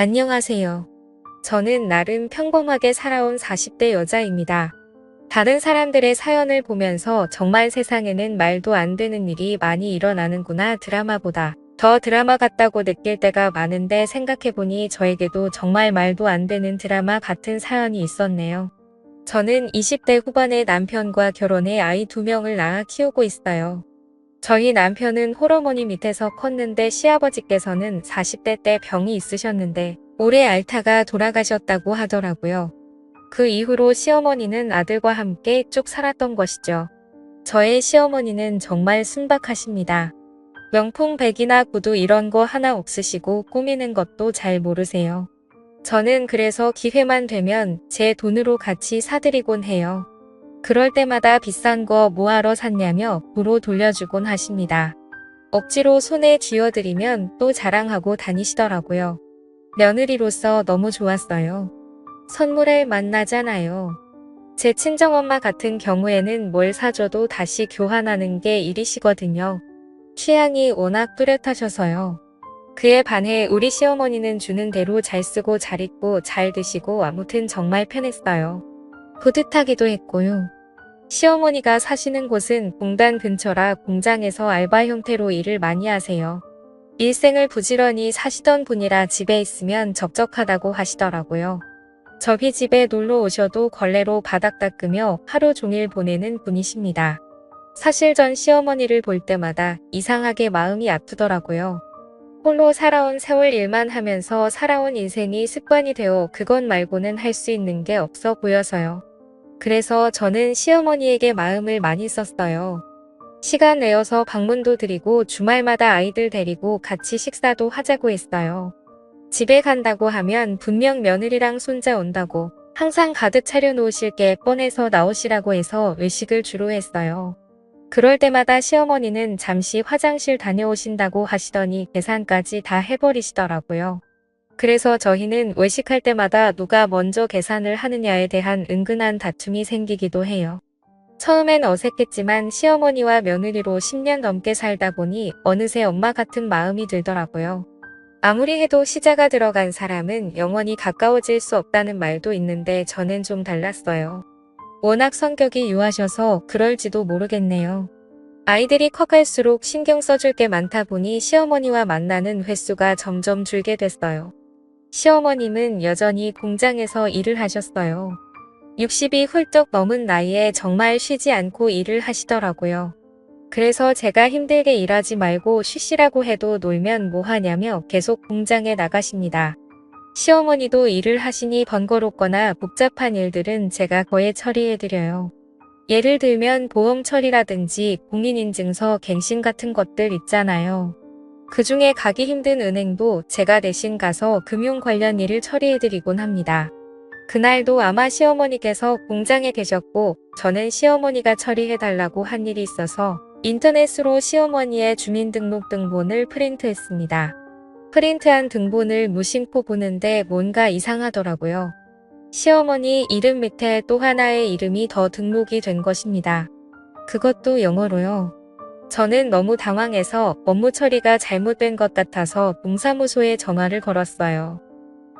안녕하세요. 저는 나름 평범하게 살아온 40대 여자입니다. 다른 사람들의 사연을 보면서 정말 세상에는 말도 안 되는 일이 많이 일어나는구나, 드라마보다 더 드라마 같다고 느낄 때가 많은데, 생각해보니 저에게도 정말 말도 안 되는 드라마 같은 사연이 있었네요. 저는 20대 후반에 남편과 결혼해 아이 2명을 낳아 키우고 있어요. 저희 남편은 홀어머니 밑에서 컸는데, 시아버지께서는 40대 때 병이 있으셨는데 올해 앓다가 돌아가셨다고 하더라고요. 그 이후로 시어머니는 아들과 함께 쭉 살았던 것이죠. 저의 시어머니는 정말 순박하십니다. 명품 백이나 구두 이런 거 하나 없으시고 꾸미는 것도 잘 모르세요. 저는 그래서 기회만 되면 제 돈으로 같이 사드리곤 해요. 그럴 때마다 비싼 거 뭐하러 샀냐며 부로 돌려주곤 하십니다. 억지로 손에 쥐어드리면 또 자랑하고 다니시더라고요. 며느리로서 너무 좋았어요. 선물할 맛나잖아요. 제 친정엄마 같은 경우에는 뭘 사줘도 다시 교환하는 게 일이시거든요. 취향이 워낙 뚜렷하셔서요. 그에 반해 우리 시어머니는 주는 대로 잘 쓰고 잘 입고 잘 드시고, 아무튼 정말 편했어요. 뿌듯하기도 했고요. 시어머니가 사시는 곳은 공단 근처라 공장에서 알바 형태로 일을 많이 하세요. 일생을 부지런히 사시던 분이라 집에 있으면 적적하다고 하시더라고요. 저희 집에 놀러 오셔도 걸레로 바닥 닦으며 하루 종일 보내는 분이십니다. 사실 전 시어머니를 볼 때마다 이상하게 마음이 아프더라고요. 홀로 살아온 세월 일만 하면서 살아온 인생이 습관이 되어 그것 말고는 할 수 있는 게 없어 보여서요. 그래서 저는 시어머니에게 마음을 많이 썼어요. 시간 내어서 방문도 드리고 주말마다 아이들 데리고 같이 식사도 하자고 했어요. 집에 간다고 하면 분명 며느리랑 손자 온다고 항상 가득 차려놓으실 게 뻔해서 나오시라고 해서 외식을 주로 했어요. 그럴 때마다 시어머니는 잠시 화장실 다녀오신다고 하시더니 계산까지 다 해버리시더라고요. 그래서 저희는 외식할 때마다 누가 먼저 계산을 하느냐에 대한 은근한 다툼이 생기기도 해요. 처음엔 어색했지만 시어머니와 며느리로 10년 넘게 살다 보니 어느새 엄마 같은 마음이 들더라고요. 아무리 해도 시자가 들어간 사람은 영원히 가까워질 수 없다는 말도 있는데, 저는 좀 달랐어요. 워낙 성격이 유하셔서 그럴지도 모르겠네요. 아이들이 커갈수록 신경 써줄 게 많다 보니 시어머니와 만나는 횟수가 점점 줄게 됐어요. 시어머님은 여전히 공장에서 일을 하셨어요. 60이 훌쩍 넘은 나이에 정말 쉬지 않고 일을 하시더라고요. 그래서 제가 힘들게 일하지 말고 쉬시라고 해도 놀면 뭐하냐며 계속 공장에 나가십니다. 시어머니도 일을 하시니 번거롭거나 복잡한 일들은 제가 거의 처리해드려요. 예를 들면 보험 처리라든지 공인인증서 갱신 같은 것들 있잖아요. 그 중에 가기 힘든 은행도 제가 대신 가서 금융 관련 일을 처리해드리곤 합니다. 그날도 아마 시어머니께서 공장에 계셨고, 저는 시어머니가 처리해달라고 한 일이 있어서 인터넷으로 시어머니의 주민등록등본을 프린트했습니다. 프린트한 등본을 무심코 보는데 뭔가 이상하더라고요. 시어머니 이름 밑에 또 하나의 이름이 더 등록이 된 것입니다. 그것도 영어로요. 저는 너무 당황해서 업무 처리가 잘못된 것 같아서 동사무소에 전화를 걸었어요.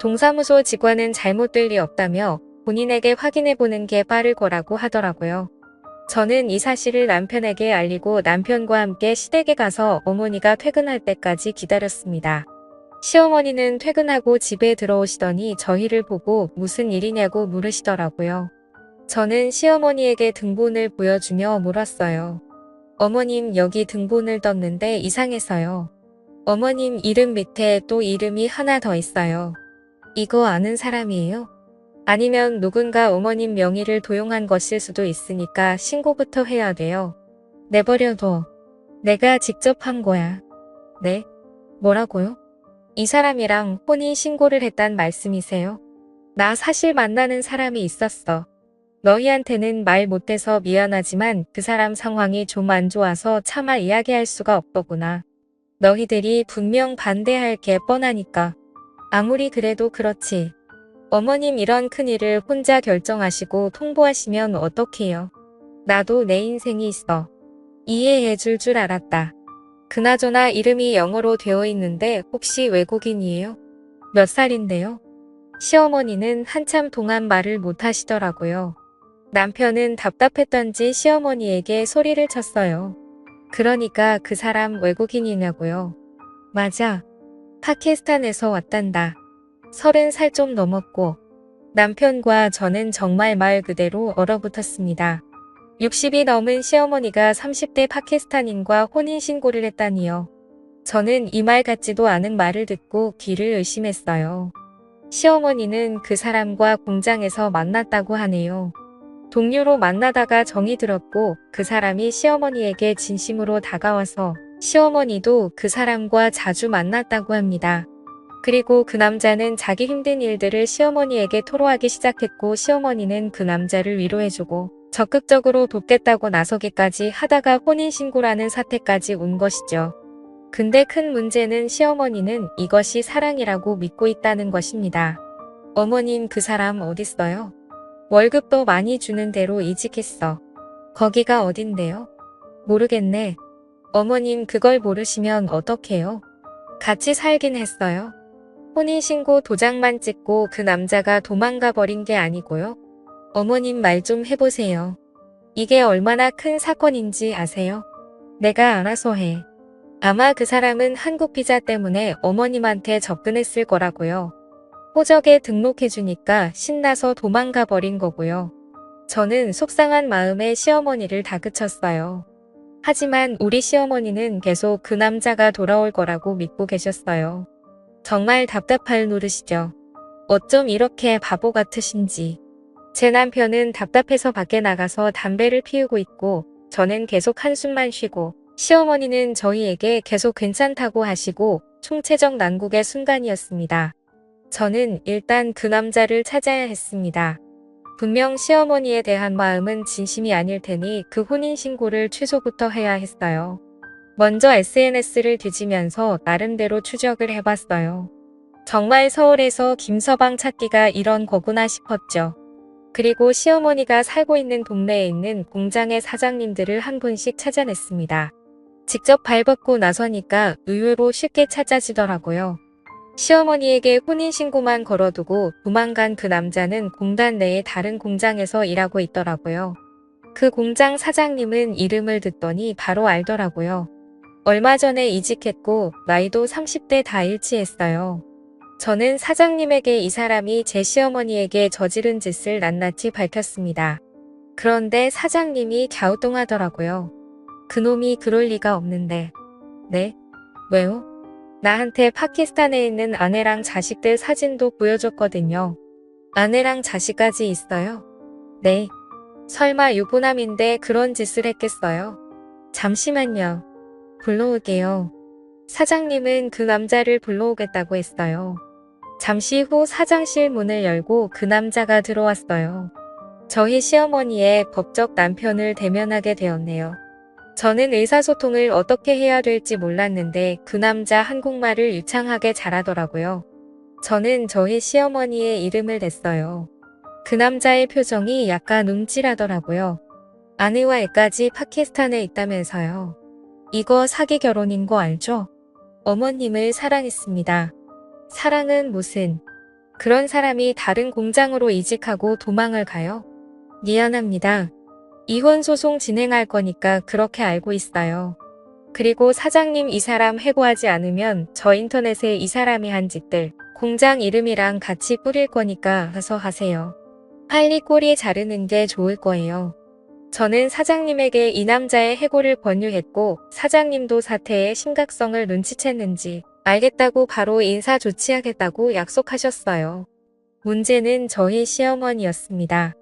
동사무소 직원은 잘못될 리 없다며 본인에게 확인해보는 게 빠를 거라고 하더라고요. 저는 이 사실을 남편에게 알리고 남편과 함께 시댁에 가서 어머니가 퇴근할 때까지 기다렸습니다. 시어머니는 퇴근하고 집에 들어오시더니 저희를 보고 무슨 일이냐고 물으시더라고요. 저는 시어머니에게 등본을 보여주며 물었어요. 어머님, 여기 등본을 떴는데 이상해서요. 어머님 이름 밑에 또 이름이 하나 더 있어요. 이거 아는 사람이에요? 아니면 누군가 어머님 명의를 도용한 것일 수도 있으니까 신고부터 해야 돼요. 내버려둬. 내가 직접 한 거야. 네? 뭐라고요? 이 사람이랑 혼인 신고를 했단 말씀이세요? 나 사실 만나는 사람이 있었어. 너희한테는 말 못해서 미안하지만 그 사람 상황이 좀 안 좋아서 차마 이야기할 수가 없더구나. 너희들이 분명 반대할 게 뻔하니까. 아무리 그래도 그렇지. 어머님 이런 큰일을 혼자 결정하시고 통보하시면 어떡해요. 나도 내 인생이 있어. 이해해 줄 알았다. 그나저나 이름이 영어로 되어 있는데 혹시 외국인이에요? 몇 살인데요? 시어머니는 한참 동안 말을 못 하시더라고요. 남편은 답답했던지 시어머니에게 소리를 쳤어요. 그러니까 그 사람 외국인이냐고요. 맞아. 파키스탄에서 왔단다. 30살 좀 넘었고 남편과 저는 정말 말 그대로 얼어붙었습니다. 60이 넘은 시어머니가 30대 파키스탄인과 혼인신고를 했다니요. 저는 이 말 같지도 않은 말을 듣고 귀를 의심했어요. 시어머니는 그 사람과 공장에서 만났다고 하네요. 동료로 만나다가 정이 들었고 그 사람이 시어머니에게 진심으로 다가와서 시어머니도 그 사람과 자주 만났다고 합니다. 그리고 그 남자는 자기 힘든 일들을 시어머니에게 토로하기 시작했고 시어머니는 그 남자를 위로해주고 적극적으로 돕겠다고 나서기까지 하다가 혼인신고라는 사태까지 온 것이죠. 근데 큰 문제는 시어머니는 이것이 사랑이라고 믿고 있다는 것입니다. 어머님 그 사람 어딨어요? 월급도 많이 주는 대로 이직했어. 거기가 어딘데요? 모르겠네. 어머님 그걸 모르시면 어떡해요? 같이 살긴 했어요. 혼인신고 도장만 찍고 그 남자가 도망가 버린 게 아니고요. 어머님 말 좀 해보세요. 이게 얼마나 큰 사건인지 아세요? 내가 알아서 해. 아마 그 사람은 한국 비자 때문에 어머님한테 접근했을 거라고요. 호적에 등록해주니까 신나서 도망가 버린 거고요. 저는 속상한 마음에 시어머니를 다그쳤어요. 하지만 우리 시어머니는 계속 그 남자가 돌아올 거라고 믿고 계셨어요. 정말 답답할 노릇이죠. 어쩜 이렇게 바보 같으신지. 제 남편은 답답해서 밖에 나가서 담배를 피우고 있고 저는 계속 한숨만 쉬고 시어머니는 저희에게 계속 괜찮다고 하시고 총체적 난국의 순간이었습니다. 저는 일단 그 남자를 찾아야 했습니다. 분명 시어머니에 대한 마음은 진심이 아닐 테니 그 혼인신고를 취소부터 해야 했어요. 먼저 SNS를 뒤지면서 나름대로 추적을 해봤어요. 정말 서울에서 김서방 찾기가 이런 거구나 싶었죠. 그리고 시어머니가 살고 있는 동네에 있는 공장의 사장님들을 한 분씩 찾아냈습니다. 직접 발벗고 나서니까 의외로 쉽게 찾아지더라고요. 시어머니에게 혼인신고만 걸어두고 도망간 그 남자는 공단 내의 다른 공장에서 일하고 있더라고요. 그 공장 사장님은 이름을 듣더니 바로 알더라고요. 얼마 전에 이직했고 나이도 30대 다 일치했어요. 저는 사장님에게 이 사람이 제 시어머니에게 저지른 짓을 낱낱이 밝혔습니다. 그런데 사장님이 갸우뚱하더라고요. 그놈이 그럴 리가 없는데. 네? 왜요? 나한테 파키스탄에 있는 아내랑 자식들 사진도 보여줬거든요. 아내랑 자식까지 있어요? 네. 설마 유부남인데 그런 짓을 했겠어요? 잠시만요. 불러올게요. 사장님은 그 남자를 불러오겠다고 했어요. 잠시 후 사장실 문을 열고 그 남자가 들어왔어요. 저희 시어머니의 법적 남편을 대면하게 되었네요. 저는 의사소통을 어떻게 해야 될지 몰랐는데 그 남자 한국말을 유창하게 잘하더라고요. 저는 저희 시어머니의 이름을 댔어요. 그 남자의 표정이 약간 움찔하더라고요. 아내와 애까지 파키스탄에 있다면서요. 이거 사기 결혼인 거 알죠? 어머님을 사랑했습니다. 사랑은 무슨. 그런 사람이 다른 공장으로 이직하고 도망을 가요? 미안합니다. 이혼 소송 진행할 거니까 그렇게 알고 있어요. 그리고 사장님 이 사람 해고하지 않으면 저 인터넷에 이 사람이 한 짓들 공장 이름이랑 같이 뿌릴 거니까 어서 하세요. 빨리 꼬리 자르는 게 좋을 거예요. 저는 사장님에게 이 남자의 해고를 권유했고 사장님도 사태의 심각성을 눈치챘는지 알겠다고 바로 인사 조치하겠다고 약속하셨어요. 문제는 저희 시어머니였습니다.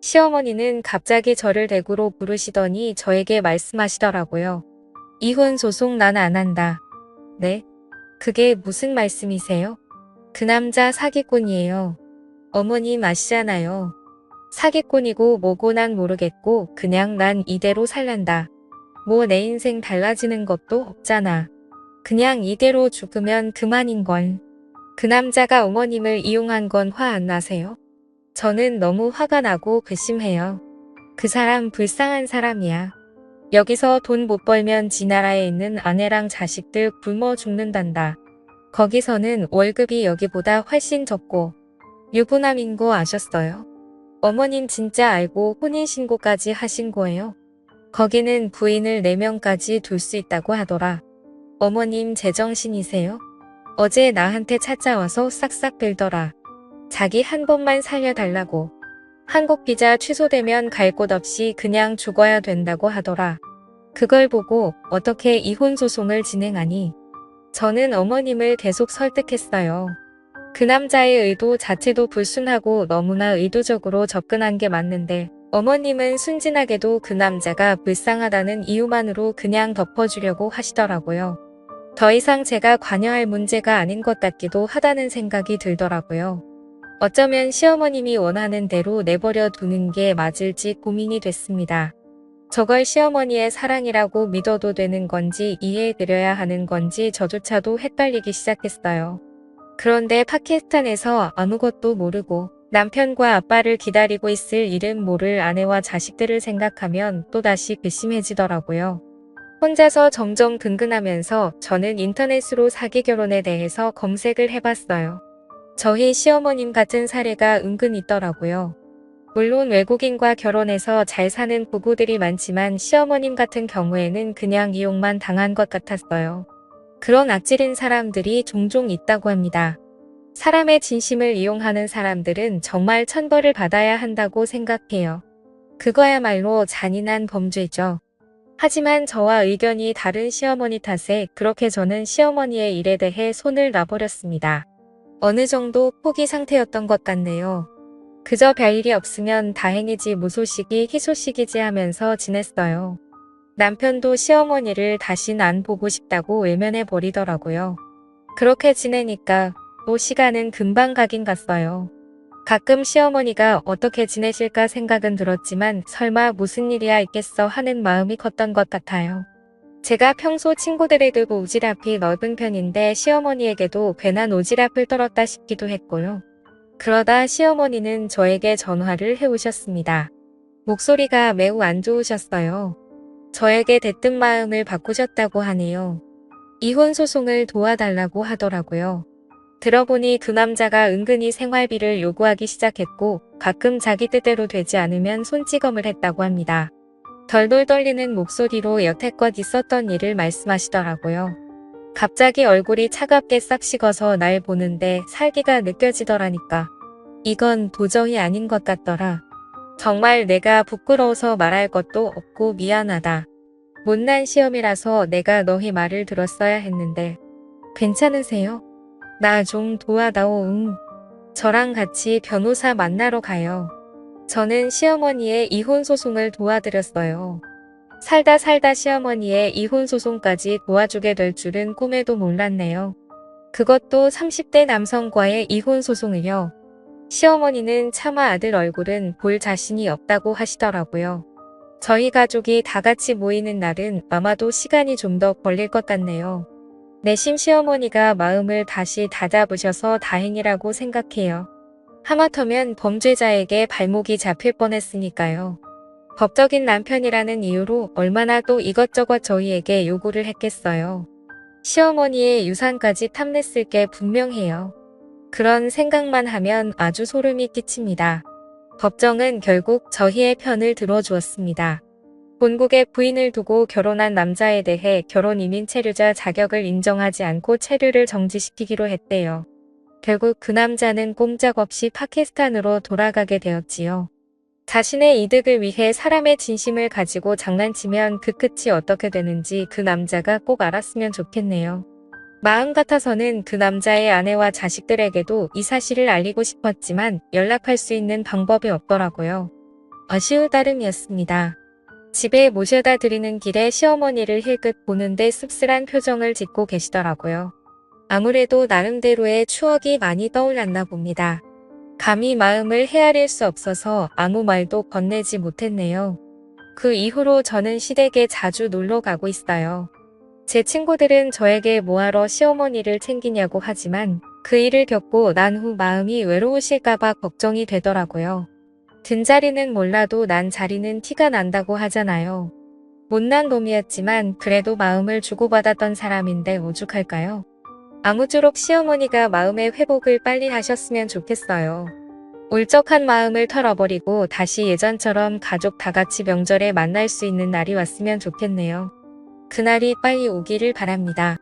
시어머니는 갑자기 저를 대구로 부르시더니 저에게 말씀하시더라고요. 이혼 소송 난 안 한다. 네? 그게 무슨 말씀이세요? 그 남자 사기꾼이에요. 어머님 아시잖아요. 사기꾼이고 뭐고 난 모르겠고 그냥 난 이대로 살란다. 뭐 내 인생 달라지는 것도 없잖아. 그냥 이대로 죽으면 그만인걸. 그 남자가 어머님을 이용한 건 화 안 나세요? 저는 너무 화가 나고 괘씸해요. 그 사람 불쌍한 사람이야. 여기서 돈 못 벌면 지 나라에 있는 아내랑 자식들 굶어 죽는단다. 거기서는 월급이 여기보다 훨씬 적고 유부남인 거 아셨어요? 어머님 진짜 알고 혼인신고까지 하신 거예요? 거기는 부인을 4명까지 둘 수 있다고 하더라. 어머님 제정신이세요? 어제 나한테 찾아와서 싹싹 빌더라. 자기 한 번만 살려달라고. 한국 비자 취소되면 갈 곳 없이 그냥 죽어야 된다고 하더라. 그걸 보고 어떻게 이혼 소송을 진행하니? 저는 어머님을 계속 설득했어요. 그 남자의 의도 자체도 불순하고 너무나 의도적으로 접근한 게 맞는데 어머님은 순진하게도 그 남자가 불쌍하다는 이유만으로 그냥 덮어주려고 하시더라고요. 더 이상 제가 관여할 문제가 아닌 것 같기도 하다는 생각이 들더라고요. 어쩌면 시어머님이 원하는 대로 내버려 두는 게 맞을지 고민이 됐습니다. 저걸 시어머니의 사랑이라고 믿어도 되는 건지 이해해드려야 하는 건지 저조차도 헷갈리기 시작했어요. 그런데 파키스탄에서 아무것도 모르고 남편과 아빠를 기다리고 있을 이름 모를 아내와 자식들을 생각하면 또다시 괘씸해지더라고요. 혼자서 점점 근근하면서 저는 인터넷으로 사기 결혼에 대해서 검색을 해봤어요. 저희 시어머님 같은 사례가 은근 있더라고요. 물론 외국인과 결혼해서 잘 사는 부부들이 많지만 시어머님 같은 경우에는 그냥 이용만 당한 것 같았어요. 그런 악질인 사람들이 종종 있다고 합니다. 사람의 진심을 이용하는 사람들은 정말 천벌을 받아야 한다고 생각해요. 그거야말로 잔인한 범죄죠. 하지만 저와 의견이 다른 시어머니 탓에 그렇게 저는 시어머니의 일에 대해 손을 놔버렸습니다. 어느 정도 포기 상태였던 것 같네요. 그저 별일이 없으면 다행이지 무소식이 희소식이지 하면서 지냈어요. 남편도 시어머니를 다신 안 보고 싶다고 외면해 버리더라고요. 그렇게 지내니까 또 시간은 금방 가긴 갔어요. 가끔 시어머니가 어떻게 지내실까 생각은 들었지만 설마 무슨 일이야 있겠어 하는 마음이 컸던 것 같아요. 제가 평소 친구들에게도 오지랖이 넓은 편인데 시어머니에게도 괜한 오지랖을 떨었다 싶기도 했고요. 그러다 시어머니는 저에게 전화를 해오셨습니다. 목소리가 매우 안 좋으셨어요. 저에게 대뜸 마음을 바꾸셨다고 하네요. 이혼 소송을 도와달라고 하더라고요. 들어보니 그 남자가 은근히 생활비를 요구하기 시작했고 가끔 자기 뜻대로 되지 않으면 손찌검을 했다고 합니다. 덜덜 떨리는 목소리로 여태껏 있었던 일을 말씀하시더라고요. 갑자기 얼굴이 차갑게 싹 식어서 날 보는데 살기가 느껴지더라니까. 이건 도저히 아닌 것 같더라. 정말 내가 부끄러워서 말할 것도 없고 미안하다. 못난 시험이라서 내가 너희 말을 들었어야 했는데. 괜찮으세요? 나 좀 도와다오. 응. 저랑 같이 변호사 만나러 가요. 저는 시어머니의 이혼 소송을 도와드렸어요. 살다 살다 시어머니의 이혼 소송까지 도와주게 될 줄은 꿈에도 몰랐네요. 그것도 30대 남성과의 이혼 소송을요. 시어머니는 차마 아들 얼굴은 볼 자신이 없다고 하시더라고요. 저희 가족이 다 같이 모이는 날은 아마도 시간이 좀 더 걸릴 것 같네요. 내심 시어머니가 마음을 다시 다잡으셔서 다행이라고 생각해요. 하마터면 범죄자에게 발목이 잡힐 뻔했으니까요. 법적인 남편이라는 이유로 얼마나 또 이것저것 저희에게 요구를 했겠어요. 시어머니의 유산까지 탐냈을 게 분명해요. 그런 생각만 하면 아주 소름이 끼칩니다. 법정은 결국 저희의 편을 들어주었습니다. 본국에 부인을 두고 결혼한 남자에 대해 결혼 이민 체류자 자격을 인정하지 않고 체류를 정지시키기로 했대요. 결국 그 남자는 꼼짝없이 파키스탄으로 돌아가게 되었지요. 자신의 이득을 위해 사람의 진심을 가지고 장난치면 그 끝이 어떻게 되는지 그 남자가 꼭 알았으면 좋겠네요. 마음 같아서는 그 남자의 아내와 자식들에게도 이 사실을 알리고 싶었지만 연락할 수 있는 방법이 없더라고요. 아쉬울 따름이었습니다. 집에 모셔다 드리는 길에 시어머니를 힐끗 보는데 씁쓸한 표정을 짓고 계시더라고요. 아무래도 나름대로의 추억이 많이 떠올랐나 봅니다. 감히 마음을 헤아릴 수 없어서 아무 말도 건네지 못했네요. 그 이후로 저는 시댁에 자주 놀러 가고 있어요. 제 친구들은 저에게 뭐하러 시어머니를 챙기냐고 하지만 그 일을 겪고 난 후 마음이 외로우실까봐 걱정이 되더라고요. 든 자리는 몰라도 난 자리는 티가 난다고 하잖아요. 못난 놈이었지만 그래도 마음을 주고받았던 사람인데 오죽할까요? 아무쪼록 시어머니가 마음의 회복을 빨리 하셨으면 좋겠어요. 울적한 마음을 털어버리고 다시 예전처럼 가족 다 같이 명절에 만날 수 있는 날이 왔으면 좋겠네요. 그날이 빨리 오기를 바랍니다.